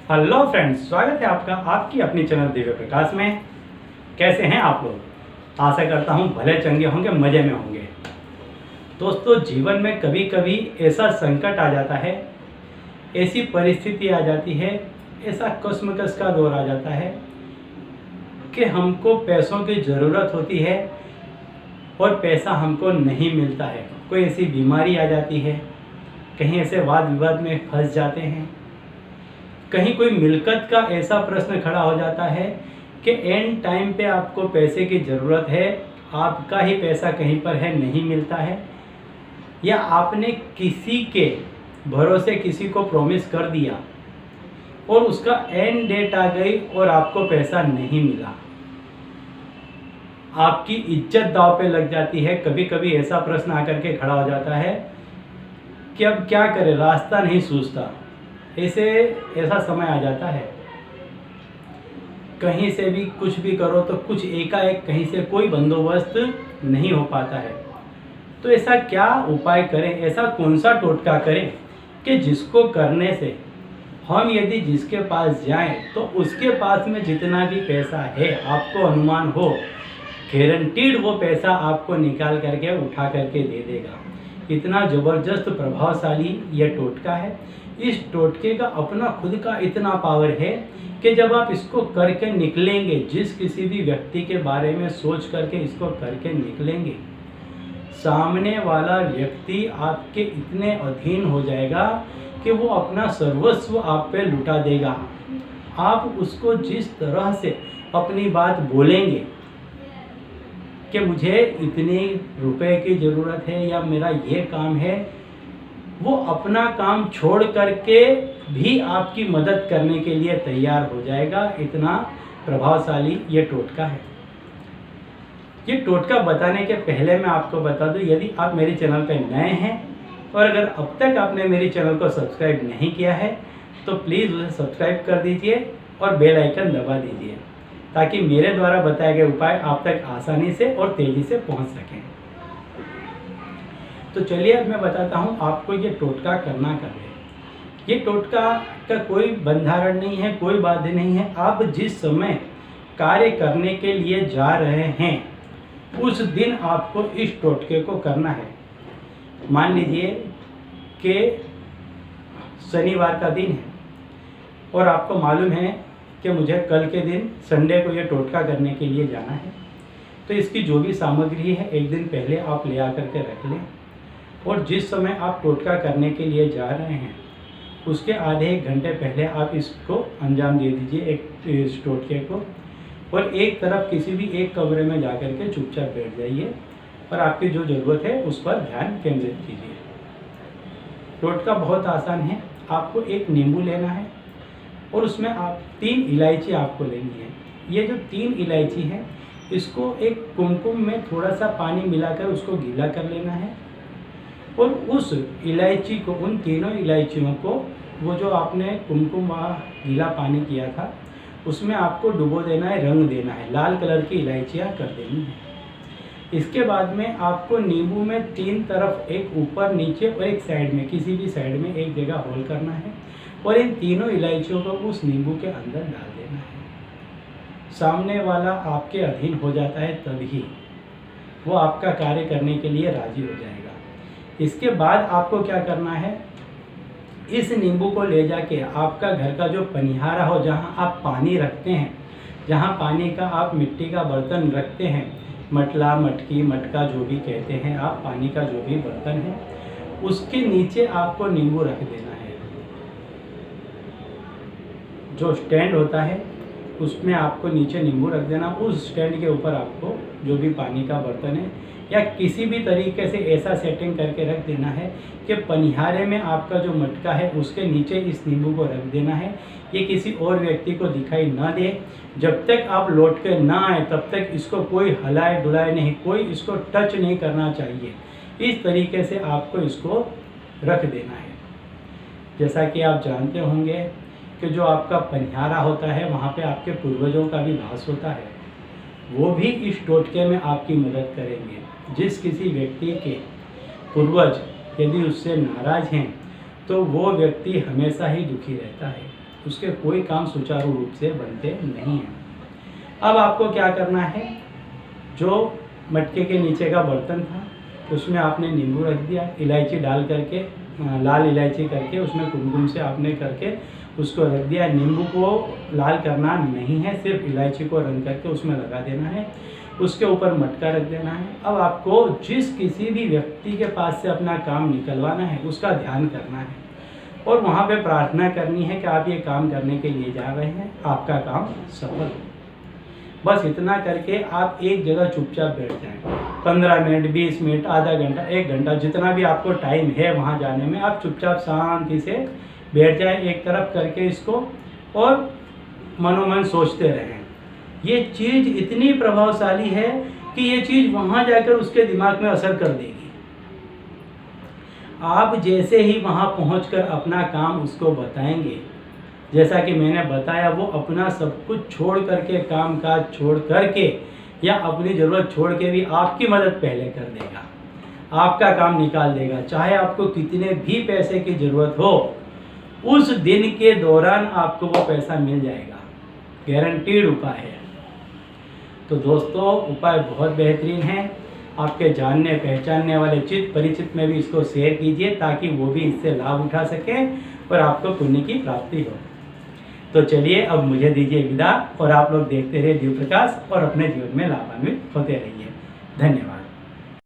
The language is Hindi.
हेलो फ्रेंड्स, स्वागत है आपका आपकी अपनी चैनल दिव्य प्रकाश में। कैसे हैं आप लोग? आशा करता हूं भले चंगे होंगे, मज़े में होंगे। दोस्तों, जीवन में कभी कभी ऐसा संकट आ जाता है, ऐसी परिस्थिति आ जाती है, ऐसा कश्मकश का दौर आ जाता है कि हमको पैसों की ज़रूरत होती है और पैसा हमको नहीं मिलता है। कोई ऐसी बीमारी आ जाती है, कहीं ऐसे वाद विवाद में फंस जाते हैं, कहीं कोई मिल्कत का ऐसा प्रश्न खड़ा हो जाता है कि एंड टाइम पे आपको पैसे की ज़रूरत है, आपका ही पैसा कहीं पर है, नहीं मिलता है, या आपने किसी के भरोसे किसी को प्रॉमिस कर दिया और उसका एंड डेट आ गई और आपको पैसा नहीं मिला। आपकी इज्जत दांव पे लग जाती है। कभी कभी ऐसा प्रश्न आकर के खड़ा हो जाता है कि अब क्या करें, रास्ता नहीं सूझता। ऐसा समय आ जाता है, कहीं से भी कुछ भी करो तो कुछ एकाएक कहीं से कोई बंदोबस्त नहीं हो पाता है। तो ऐसा क्या उपाय करें, ऐसा कौन सा टोटका करें कि जिसको करने से हम यदि जिसके पास जाएं तो उसके पास में जितना भी पैसा है, आपको अनुमान हो, गारंटीड वो पैसा आपको निकाल करके उठा करके दे देगा। इतना ज़बरदस्त प्रभावशाली यह टोटका है। इस टोटके का अपना खुद का इतना पावर है कि जब आप इसको करके निकलेंगे, जिस किसी भी व्यक्ति के बारे में सोच करके इसको करके निकलेंगे, सामने वाला व्यक्ति आपके इतने अधीन हो जाएगा कि वो अपना सर्वस्व आप पे लुटा देगा। आप उसको जिस तरह से अपनी बात बोलेंगे कि मुझे इतने रुपए की ज़रूरत है या मेरा ये काम है, वो अपना काम छोड़ करके भी आपकी मदद करने के लिए तैयार हो जाएगा। इतना प्रभावशाली ये टोटका है। ये टोटका बताने के पहले मैं आपको बता दूं, यदि आप मेरे चैनल पर नए हैं और अगर अब तक आपने मेरे चैनल को सब्सक्राइब नहीं किया है तो प्लीज़ उसे सब्सक्राइब कर दीजिए और बेल आइकन दबा दीजिए, ताकि मेरे द्वारा बताए गए उपाय आप तक आसानी से और तेज़ी से पहुंच सकें। तो चलिए अब मैं बताता हूं आपको ये टोटका करना कैसे। ये टोटका का कोई बंधारण नहीं है, कोई बाध्य नहीं है। आप जिस समय कार्य करने के लिए जा रहे हैं उस दिन आपको इस टोटके को करना है। मान लीजिए कि शनिवार का दिन है और आपको मालूम है कि मुझे कल के दिन संडे को ये टोटका करने के लिए जाना है। तो इसकी जो भी सामग्री है एक दिन पहले आप ले आ करके रख लें और जिस समय आप टोटका करने के लिए जा रहे हैं उसके आधे एक घंटे पहले आप इसको अंजाम दे दीजिए, इस टोटके को। और एक तरफ किसी भी एक कमरे में जा कर के चुपचाप बैठ जाइए और आपकी जो ज़रूरत है उस पर ध्यान केंद्रित कीजिए। टोटका बहुत आसान है। आपको एक नींबू लेना है और उसमें आप 3 इलायची आपको लेनी है। ये जो 3 इलायची है इसको एक कुमकुम में थोड़ा सा पानी मिलाकर उसको गीला कर लेना है और उस इलायची को, उन तीनों इलायचियों को, वो जो आपने कुमकुम गीला पानी किया था उसमें आपको डुबो देना है, रंग देना है, लाल कलर की इलायचियाँ कर देनी है। इसके बाद में आपको नींबू में 3 तरफ, एक ऊपर नीचे और एक साइड में, किसी भी साइड में एक जगह होल करना है और इन तीनों इलायचियों को उस नींबू के अंदर डाल देना है। सामने वाला आपके अधीन हो जाता है तभी वो आपका कार्य करने के लिए राजी हो जाएगा। इसके बाद आपको क्या करना है, इस नींबू को ले जाके आपका घर का जो पनिहारा हो, जहाँ आप पानी रखते हैं, जहाँ पानी का आप मिट्टी का बर्तन रखते हैं, मटला, मटकी, मटका जो भी कहते हैं आप, पानी का जो भी बर्तन है, उसके नीचे आपको नींबू रख देना है। जो स्टैंड होता है उसमें आपको नीचे नींबू रख देना। उस स्टैंड के ऊपर आपको जो भी पानी का बर्तन है या किसी भी तरीके से ऐसा सेटिंग करके रख देना है कि पनिहारे में आपका जो मटका है उसके नीचे इस नींबू को रख देना है। ये किसी और व्यक्ति को दिखाई ना दे। जब तक आप लौट के ना आए तब तक इसको कोई हलाए डुलाए नहीं, कोई इसको टच नहीं करना चाहिए। इस तरीके से आपको इसको रख देना है। जैसा कि आप जानते होंगे कि जो आपका पनिहारा होता है वहाँ पे आपके पूर्वजों का भी वास होता है, वो भी इस टोटके में आपकी मदद करेंगे। जिस किसी व्यक्ति के पूर्वज यदि उससे नाराज़ हैं तो वो व्यक्ति हमेशा ही दुखी रहता है। उसके कोई काम सुचारू रूप से बनते नहीं हैं। अब आपको क्या करना है, जो मटके के नीचे का बर्तन था उसमें आपने नींबू रख दिया, इलायची डाल करके, लाल इलायची करके उसमें कुमकुम से आपने करके उसको रख दिया। नींबू को लाल करना नहीं है, सिर्फ इलायची को रंग करके उसमें लगा देना है। उसके ऊपर मटका रख देना है। अब आपको जिस किसी भी व्यक्ति के पास से अपना काम निकलवाना है उसका ध्यान करना है और वहाँ पे प्रार्थना करनी है कि आप ये काम करने के लिए जा रहे हैं, आपका काम सफल हो। बस इतना करके आप एक जगह चुपचाप बैठ जाएं। 15 मिनट, 20 मिनट, आधा घंटा, 1 घंटा, जितना भी आपको टाइम है वहाँ जाने में, आप चुपचाप शांति से बैठ जाएं एक तरफ करके इसको और मनोमन सोचते रहें। ये चीज़ इतनी प्रभावशाली है कि ये चीज़ वहाँ जाकर उसके दिमाग में असर कर देगी। आप जैसे ही वहाँ पहुँचकर अपना काम उसको बताएंगे, जैसा कि मैंने बताया, वो अपना सब कुछ छोड़ करके, काम काज छोड़ करके या अपनी ज़रूरत छोड़ के भी आपकी मदद पहले कर देगा, आपका काम निकाल देगा। चाहे आपको कितने भी पैसे की ज़रूरत हो, उस दिन के दौरान आपको वो पैसा मिल जाएगा, गारंटीड उपाय है। तो दोस्तों, उपाय बहुत बेहतरीन है। आपके जानने पहचानने वाले चित परिचित में भी इसको शेयर कीजिए ताकि वो भी इससे लाभ उठा सकें और आपको पुण्य की प्राप्ति हो। तो चलिए अब मुझे दीजिए विदा और आप लोग देखते रहिए दिव्य प्रकाश और अपने जीवन में लाभान्वित होते रहिए। धन्यवाद।